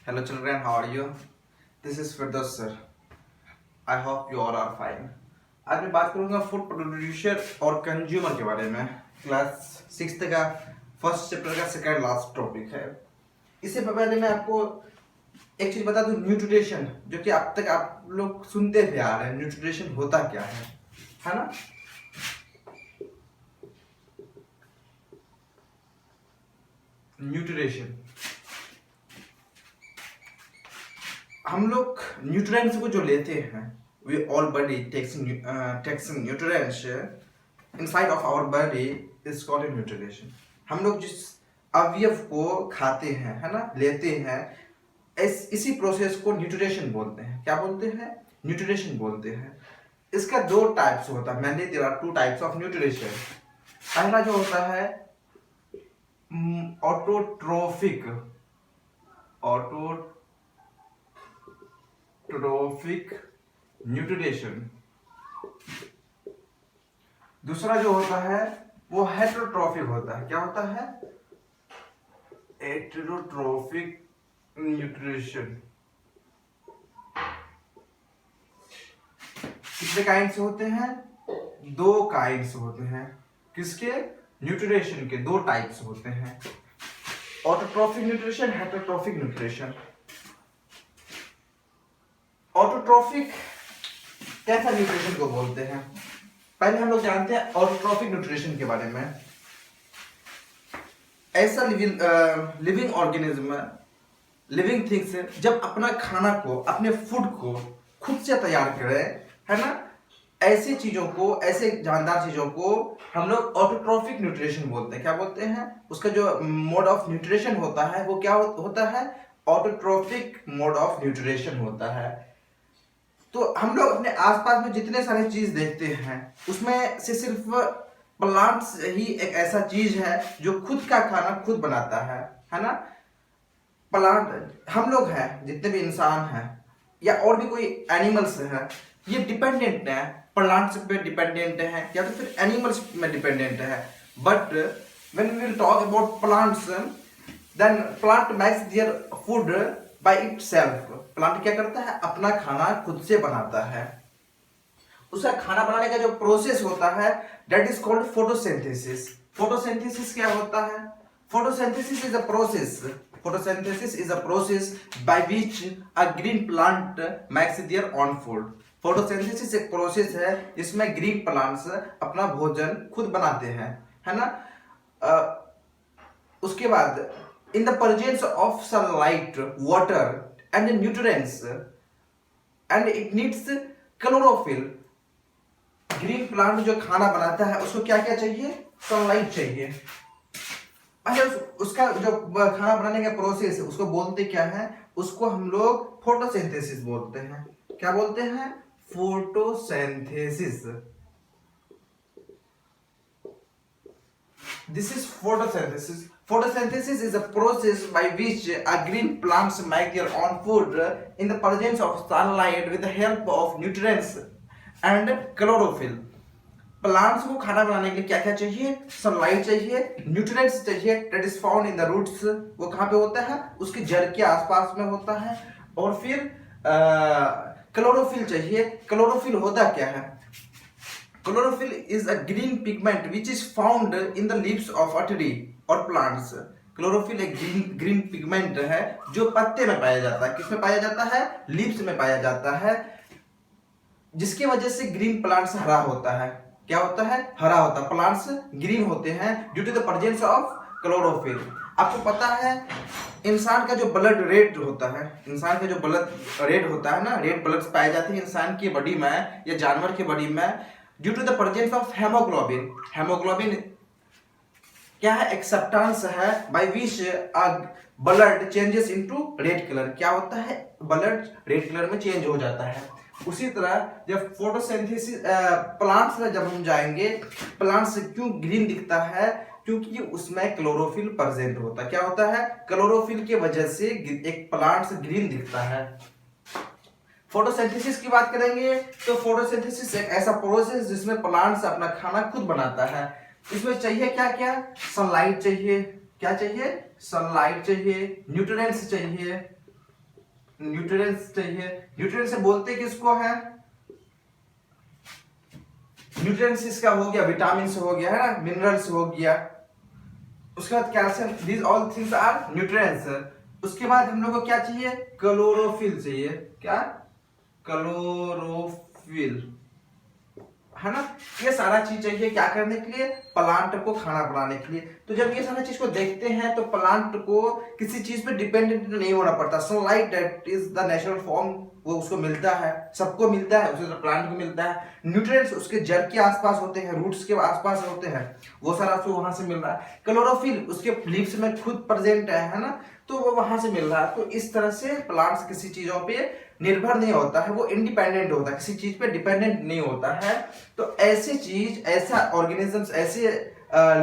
Hello children, how are you? This is Firdaus sir. I hope you all are fine. आज मैं बात करूंगा food producer और consumer के बारे में। क्लास 6th का फर्स्ट चैप्टर का सेकंड लास्ट टॉपिक है। इससे पहले मैं आपको एक चीज बता दूं, न्यूट्रिशन, जो कि अब तक आप लोग सुनते हुए आ रहे हैं। न्यूट्रिशन होता क्या है ना? न्यूट्रिशन, हम लोग न्यूट्रिएंट्स को जो लेते हैं, we all body takes nutrients inside of our body is called a nutrition. हम लोग जिस अवयव को खाते हैं, है ना, लेते हैं, इसी प्रोसेस को न्यूट्रिशन बोलते हैं। क्या बोलते हैं? न्यूट्रिशन बोलते हैं। इसका दो टाइप्स होता है। मैंने there are two types of nutrition. पहला जो होता है ऑटोट्रोफिक न्यूट्रिशन। दूसरा जो होता है वो हेटेरोट्रॉफिक होता है। क्या होता है? Heterotrophic nutrition. कितने काइंड्स होते हैं? दो काइंड्स होते हैं। किसके? न्यूट्रिशन के दो टाइप्स होते हैं, autotrophic nutrition, heterotrophic nutrition. Autotrophic कैसा न्यूट्रिशन को बोलते हैं? पहले हम लोग जानते हैं ऑटोट्रोफिक न्यूट्रिशन के बारे में। ऐसा लिविंग ऑर्गेनिज्म, लिविंग थिंग्स जब अपना खाना को, अपने फूड को खुद से तैयार करे, है ना, ऐसी चीजों को, ऐसे जानदार चीजों को हम लोग ऑटोट्रोफिक न्यूट्रिशन बोलते हैं। क्या बोलते हैं? उसका जो मोड ऑफ न्यूट्रिशन होता है वो क्या होता है? ऑटोट्रोफिक मोड ऑफ न्यूट्रिशन होता है। तो हम लोग अपने आसपास में जितने सारे चीज देखते हैं उसमें से सिर्फ प्लांट्स ही एक ऐसा चीज है जो खुद का खाना खुद बनाता है ना। प्लांट, हम लोग हैं, जितने भी इंसान हैं या और भी कोई एनिमल्स हैं, ये डिपेंडेंट है, प्लांट्स पे डिपेंडेंट है या तो फिर एनिमल्स में डिपेंडेंट है। But when we will talk about plants, then plant makes their food by itself. Plant क्या करता है? अपना खाना खुद से बनाता है। उसका खाना बनाने का जो प्रोसेस होता है that is called photosynthesis. Photosynthesis क्या होता है? Photosynthesis is a process by which a green plant makes their own food. Photosynthesis एक प्रोसेस है जिसमें ग्रीन प्लांट्स अपना भोजन खुद बनाते हैं, है ना। उसके बाद in the presence of sunlight, water and nutrients, and it needs chlorophyll. Green plant जो खाना बनाता है उसको क्या क्या चाहिए? सनलाइट चाहिए। अच्छा, उसका जो खाना बनाने का प्रोसेस है उसको बोलते क्या है? उसको हम लोग फोटोसिंथेसिस बोलते हैं। क्या बोलते हैं? Photosynthesis. This is photosynthesis. Photosynthesis is a process by which a green plants make their own food in the presence of sunlight with the help of nutrients and chlorophyll. Plants को खाना बनाने के लिए क्या क्या चाहिए? सनलाइट चाहिए, nutrients चाहिए, that is found in the roots. वो कहाँ पे होता है? उसकी जड़ के आसपास में होता है। और फिर क्लोरोफिल चाहिए। क्लोरोफिल होता क्या है? Chlorophyll is a green pigment which is found in the leaves of a tree or plants. Chlorophyll एक green pigment है जो पत्ते में पाया जाता है। किसमें पाया जाता है? लीव्स में पाया जाता है, जिसकी वजह से ग्रीन प्लांट्स हरा होता है। क्या होता है? हरा होता है। प्लांट्स ग्रीन होते हैं due to the presence of chlorophyll. आपको पता है इंसान का जो ब्लड रेड होता है, इंसान का जो ब्लड रेड होता है ना, रेड ब्लड्स पाए जाते हैं इंसान की बॉडी में या जानवर की बॉडी में due to the presence of haemoglobin. Haemoglobin क्या है? एक सब्सटेंस है by which blood changes into red colour. क्या होता है? ब्लड रेड कलर में चेंज हो जाता है। उसी तरह जब फोटोसिंथेसिस प्लांट्स में जब हम जाएंगे, प्लांट्स क्यों ग्रीन दिखता है? क्योंकि उसमें क्लोरोफिल प्रेजेंट होता है। क्या होता है? क्लोरोफिल की वजह से एक प्लांट्स ग्रीन दिखता है। फोटोसिंथेसिस की बात करेंगे तो फोटोसिंथेसिस एक ऐसा प्रोसेस जिसमें प्लांट्स अपना खाना खुद बनाता है। इसमें चाहिए क्या क्या? सनलाइट चाहिए। क्या चाहिए? सनलाइट चाहिए, न्यूट्रिएंट्स चाहिए, न्यूट्रिएंट्स चाहिए। न्यूट्रिएंट्स से बोलते किसको है? न्यूट्रिएंट्स इसका हो गया, विटामिन हो गया है ना, मिनरल्स हो गया, उसके बाद calcium, these all things are nutrients. उसके बाद हम लोग को क्या चाहिए? क्लोरोफिल चाहिए। क्या? क्लोरोफिल, है ना। ये सारा चीज चाहिए क्या करने के लिए? प्लांट को खाना बनाने के लिए। तो जब ये सारा चीज को देखते हैं तो प्लांट को किसी चीज पे डिपेंडेंट नहीं होना पड़ता। Sunlight that is the natural form, वो उसको मिलता है, सबको मिलता है, उसे प्लांट को मिलता है। न्यूट्रिएंट्स उसके जड़ के आसपास होते हैं, रूट्स के आसपास होते हैं, वो सारा उसको वहां से मिल रहा है। क्लोरोफिल उसके लीव्स में खुद प्रेजेंट है ना, तो वो वहां से मिल रहा है। तो इस तरह से प्लांट्स किसी चीजों पे निर्भर नहीं होता है, वो इंडिपेंडेंट होता है, किसी चीज पे डिपेंडेंट नहीं होता है। तो ऐसी चीज, ऐसा ऑर्गेनिजम्स, ऐसे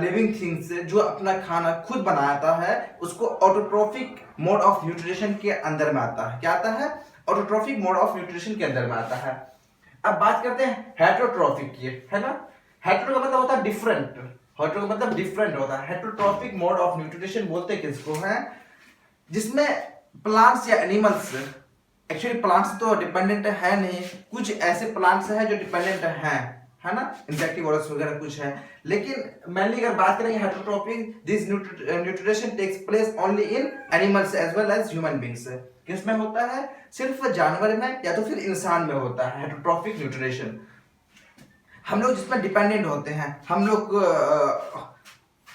लिविंग थिंग्स जो अपना खाना खुद बनाता है, उसको ऑटोट्रोफिक मोड ऑफ न्यूट्रिशन के अंदर में आता है। क्या आता है? ऑटोट्रोफिक मोड ऑफ न्यूट्रिशन के अंदर में आता है। अब बात करते हैं हेटेरोट्रॉफिक की, है ना। हेटेरो का मतलब होता है डिफरेंट, हेटेरो का मतलब डिफरेंट होता है। हेटेरोट्रॉफिक मोड ऑफ न्यूट्रिशन बोलते किसको है? जिसमें प्लांट्स या एनिमल्स, एक्चुअली प्लांट्स तो डिपेंडेंट है नहीं, कुछ ऐसे प्लांट्स हैं जो डिपेंडेंट हैं, है ना, इंसेक्टिवोरस वगैरह कुछ है। लेकिन मेनली अगर बात करेंगे heterotrophic, this nutrition takes place only in animals as well as human beings. किसमें होता है? सिर्फ जानवर में या तो फिर इंसान में होता है हेटेरोट्रॉफिक न्यूट्रिशन। हम लोग जिसमें डिपेंडेंट होते हैं, हम लोग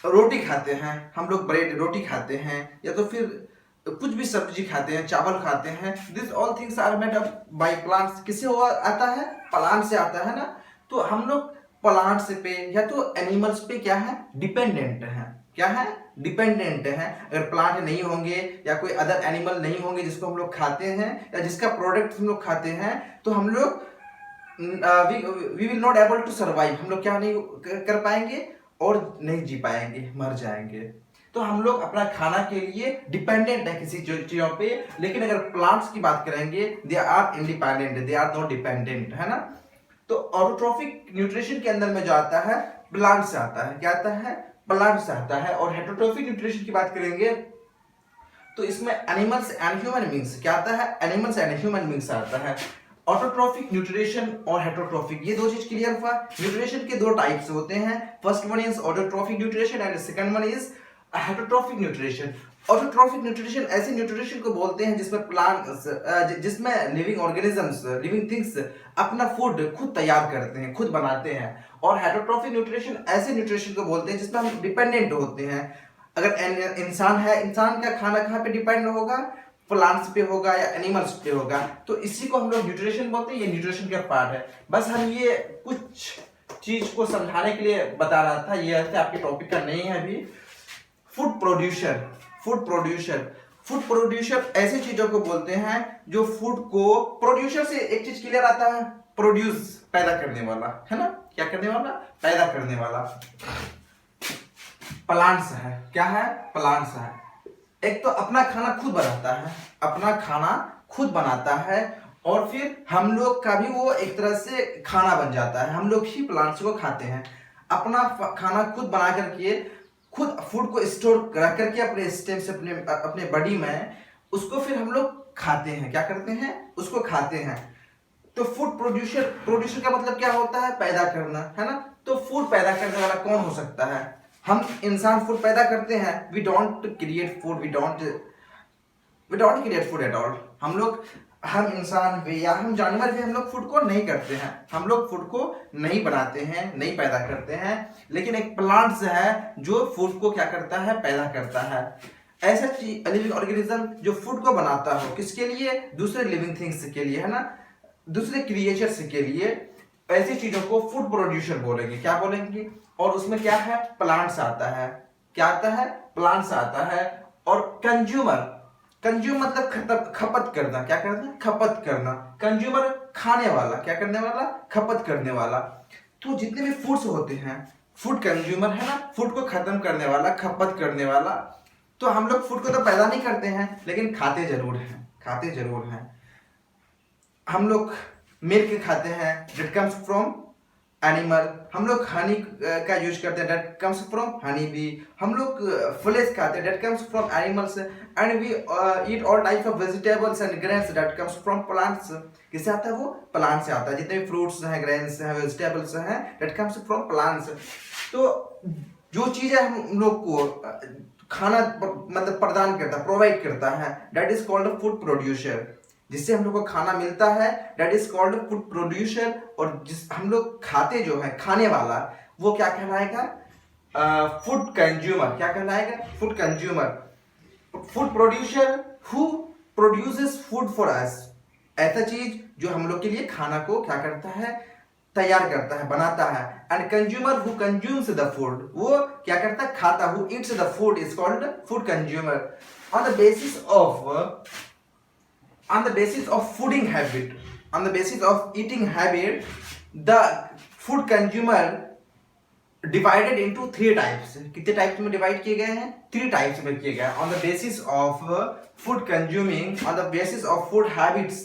रोटी खाते हैं, हम लोग ब्रेड रोटी खाते हैं, या तो फिर कुछ भी सब्जी खाते हैं, चावल खाते हैं, this all things are made up by plants. किससे हुआ आता है? प्लांट से आता है ना। तो हम लोग प्लांट्स पे या तो एनिमल्स पे क्या है? डिपेंडेंट है। क्या है? डिपेंडेंट है। अगर प्लांट नहीं होंगे या कोई अदर एनिमल नहीं होंगे जिसको हम लोग खाते हैं या जिसका प्रोडक्ट हम लोग खाते हैं, तो हम लोग we will not able to survive. हम लोग क्या नहीं कर पाएंगे और नहीं जी पाएंगे, मर जाएंगे। तो हम लोग अपना खाना के लिए डिपेंडेंट है किसी चीजों पे। लेकिन अगर प्लांट्स की बात करेंगे, they are independent, they are not dependent, है ना। तो ऑटोट्रॉफिक न्यूट्रिशन के अंदर में जो आता है, प्लांट से आता है। क्या आता है? प्लांट से आता है। और हेटेरोट्रॉफिक न्यूट्रिशन की बात करेंगे तो इसमें एनिमल्स एंड ह्यूमन बींग्स क्या आता है? एनिमल्स एंड ह्यूमन बींग्स आता है। ऑटोट्रॉफिक न्यूट्रिशन और हेटेरोट्रॉफिक, ये दो चीज क्लियर हुआ। न्यूट्रिशन के दो टाइप्स होते हैं, first one is autotrophic nutrition and second one is heterotrophic nutrition. Autotrophic nutrition ऐसे न्यूट्रिशन को बोलते हैं जिसमें प्लांट्स, जिसमें लिविंग ऑर्गेनिजम्स, लिविंग थिंग्स अपना फूड खुद तैयार करते हैं, खुद बनाते हैं। और हेटेरोट्रॉफिक न्यूट्रिशन ऐसे न्यूट्रिशन को बोलते हैं जिसमें हम डिपेंडेंट होते हैं। अगर इंसान है, इंसान का खाना कहाँ पे डिपेंड होगा? प्लांट्स पे होगा या एनिमल्स पे होगा। तो इसी को हम लोग न्यूट्रिशन बोलते हैं, ये न्यूट्रिशन का पार्ट है। बस हम ये कुछ चीज को समझाने के लिए बता रहा था, ये ऐसे आपके टॉपिक का नहीं है अभी। Food producer, food producer, food producer ऐसे चीजों को बोलते हैं जो फूड को, प्रोड्यूसर से एक चीज क्लियर आता है, प्रोड्यूस, पैदा करने वाला, है ना। क्या करने वाला? पैदा करने वाला। प्लांट्स है। क्या है? प्लांट्स है। एक तो अपना खाना खुद बनाता है, अपना खाना खुद बनाता है, और फिर हम लोग का भी वो एक तरह से खाना बन जाता है। हम लोग ही प्लांट्स को खाते हैं। अपना खाना खुद बना करके, खुद फूड को स्टोर रख करके अपने स्टेम से, अपने बॉडी में, उसको फिर हम लोग खाते हैं। क्या करते हैं? उसको खाते हैं। तो फूड प्रोड्यूसर, प्रोड्यूसर का मतलब क्या होता है? पैदा करना, है ना। तो फूड पैदा करने वाला कौन हो सकता है? हम इंसान फूड पैदा करते हैं। We don't create food, we don't create food at all. हम इंसान भी या हम जानवर भी हम लोग फूड को नहीं करते हैं, हम लोग फूड को नहीं बनाते हैं, नहीं पैदा करते हैं। लेकिन एक प्लांट्स है जो फूड को क्या करता है? पैदा करता है। ऐसा लिविंग ऑर्गेनिज्म जो फूड को बनाता हो, किसके लिए? दूसरे लिविंग थिंग्स के लिए, है ना, दूसरे क्रिएचर्स के लिए। ऐसी चीजों को फूड प्रोड्यूसर बोलेंगे। क्या बोलेंगे? और उसमें क्या है? प्लांट्स आता है। क्या आता है? प्लांट्स आता है। और कंज्यूमर, कंज्यूम मतलब खपत करना। क्या करना? खपत करना। कंज्यूमर खाने वाला। क्या करने वाला? खपत करने वाला। तो जितने भी फूड्स होते हैं, फूड कंज्यूमर है ना, फूड को खत्म करने वाला, खपत करने वाला। तो हम लोग फूड को तो पैदा नहीं करते हैं, लेकिन खाते जरूर हैं, खाते जरूर हैं। हम लोग मिल्क खाते हैं, दैट कम्स फ्रॉम एनिमल, हम लोग हनी का यूज करते हैं, that comes from honey bee. हम लोग फ्लेश खाते हैं, that comes from animals. And we eat all types of vegetables and grains, that comes from plants. किससे आता है वो? प्लांट से आता है। जितने भी फ्रूट्स हैं, ग्रेन्स हैं, वेजिटेबल्स हैं, दैट कम्स फ्रॉम प्लांट्स। तो जो चीजें हम लोग को खाना मतलब प्रदान करता है, प्रोवाइड करता है, that is called food producer. जिससे हम लोग को खाना मिलता है, that is called food producer. और जिस हम लोग खाते जो है, खाने वाला, वो क्या कहलाएगा? Food consumer. क्या कहलाएगा? Food consumer. Food producer who produces food for us, ऐसा चीज जो हम लोग के लिए खाना को क्या करता है? तैयार करता है, बनाता है। And consumer who consumes the food, वो क्या करता है? खाता। Who eats the food is called food consumer. On the basis of on the basis of fooding habit, on the basis of eating habit, the food consumer divided into 3 types. कितने types में divide किए गए हैं? 3 types में किए गए हैं। on the basis of food consuming, on the basis of food habits,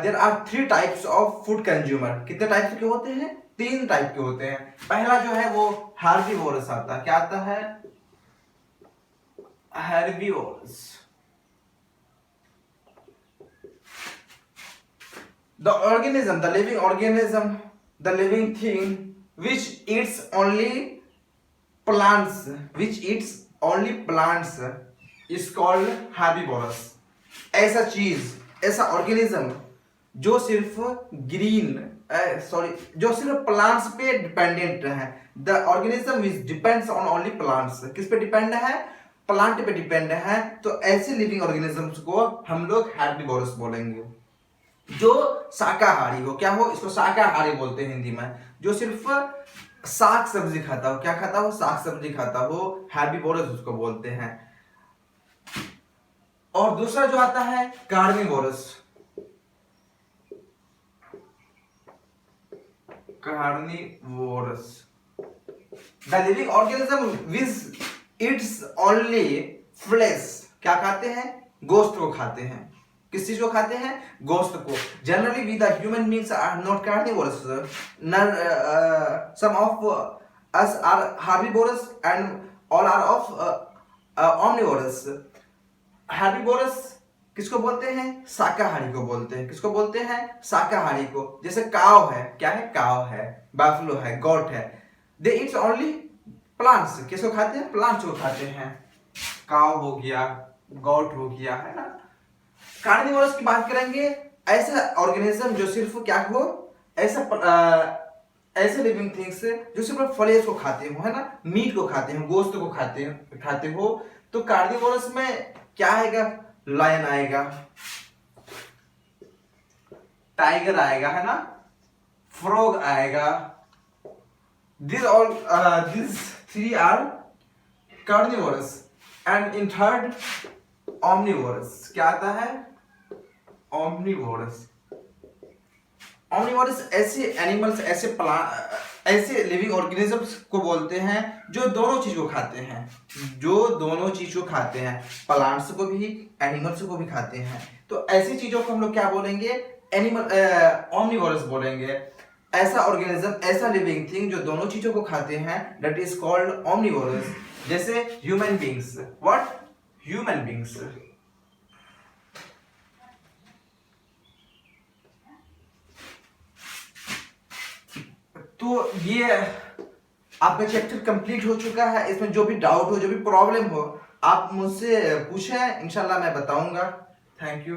there are 3 types of food consumer. कितने टाइप्स के होते हैं? 3 टाइप के होते हैं। पहला जो है वो herbivores आता है। क्या आता है? herbivores। The organism, the living organism, the living thing which eats only plants, which eats only plants is called herbivorous. ऐसा चीज, ऐसा ऑर्गेनिज्म जो सिर्फ जो सिर्फ प्लांट्स पे डिपेंडेंट है। The organism which depends on only plants. किस पे डिपेंड है? प्लांट पे डिपेंड है। तो ऐसे लिविंग ऑर्गेनिजम्स को हम लोग हेर्बिवोरस बोलेंगे। जो शाकाहारी हो, क्या हो? इसको शाकाहारी बोलते हैं हिंदी में। जो सिर्फ साग सब्जी खाता हो, क्या खाता हो? साग सब्जी खाता हो, हेर्बिवोरस उसको बोलते हैं। और दूसरा जो आता है carnivorous. Carnivorous, the living organism which it's only flesh. क्या खाते हैं? गोश्त को खाते हैं। किस चीज को खाते हैं? गोश्त को। Generally we the human beings are not carnivorous, some of us are herbivorous and all are of omnivorous. Herbivorous किसको बोलते हैं? शाकाहारी को बोलते हैं। किसको बोलते हैं? शाकाहारी को। जैसे काव है, क्या है? काव है, बैफलो है, गॉट है। दे इट्स ओनली प्लांट्स। किसको खाते हैं? प्लांट्स को खाते हैं। काव हो गया, गॉट हो गया, है ना। कार्निवोरस की बात करेंगे, ऐसा ऑर्गेनिज्म जो सिर्फ क्या हो? ऐसे लिविंग थिंग्स जो सिर्फ फ्लेश को खाते हो, है ना, मीट को खाते हो, गोश्त को खाते हो। तो कार्निवोरस में क्या आएगा? लायन आएगा, टाइगर आएगा, है ना, फ्रॉग आएगा। These 3 are carnivorous. And in third, omnivorous. क्या आता है? omnivorous. omnivorous ऐसे एनिमल्स, ऐसे लिविंग ऑर्गेनिजम्स को बोलते हैं जो दोनों चीज को खाते हैं। प्लांट्स को भी, एनिमल्स को भी खाते हैं। तो ऐसी चीजों को हम लोग क्या बोलेंगे? ओमनिवोरस बोलेंगे। ऐसा ऑर्गेनिज्म, ऐसा लिविंग थिंग जो दोनों चीजों को खाते हैं, दैट इज कॉल्ड ओमनिवोरस। जैसे human beings. What? Human beings. तो ये आपका चैप्टर कंप्लीट हो चुका है। इसमें जो भी डाउट हो, जो भी प्रॉब्लम हो, आप मुझसे पूछें, इंशाल्लाह मैं बताऊंगा। Thank you.